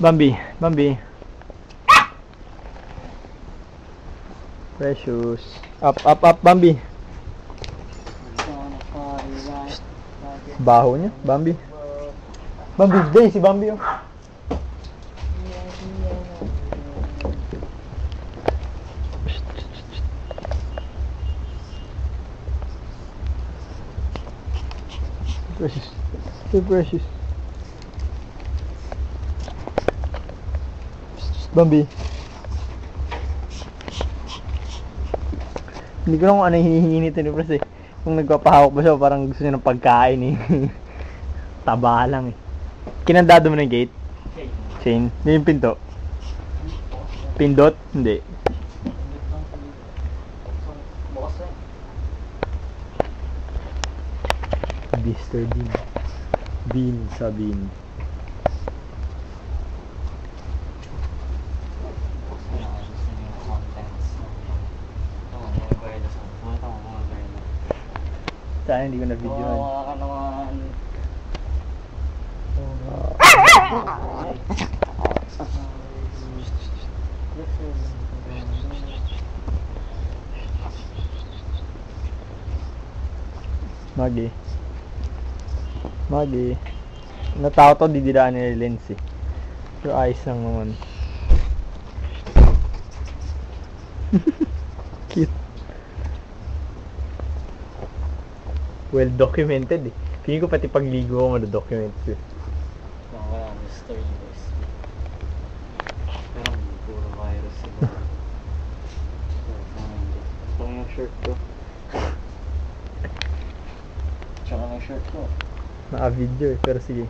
Bambi, Bambi. Precious. Up, up, up, Bambi. Baho niya, Bambi. Bambi, day, si Bambi oh. Precious. So precious. Bambi. Hindi ko lang kung ano yung hinihingi nito ni Pres eh. Kung nagpapahawak ba siya, parang gusto niya ng pagkain eh. Taba lang eh. Kinandado mo na yung gate? Chain? Hindi yung pinto? Pindot? Hindi. Mr. Bean. Bean sa Bean. Sana hindi ko na-videohan. Oo, ka naman. Maggie. Maggie. Natakot ako dididaan ni Lens eh. Pero ayos lang naman. Cute. Well documented eh. Feeling ko pati pagligo ko ma-document ko eh. Wala, Mr. USB. Pero puro virus siguro. Ito yung shirt ko. Tsaka yung shirt ko. Naka-video eh, pero sige.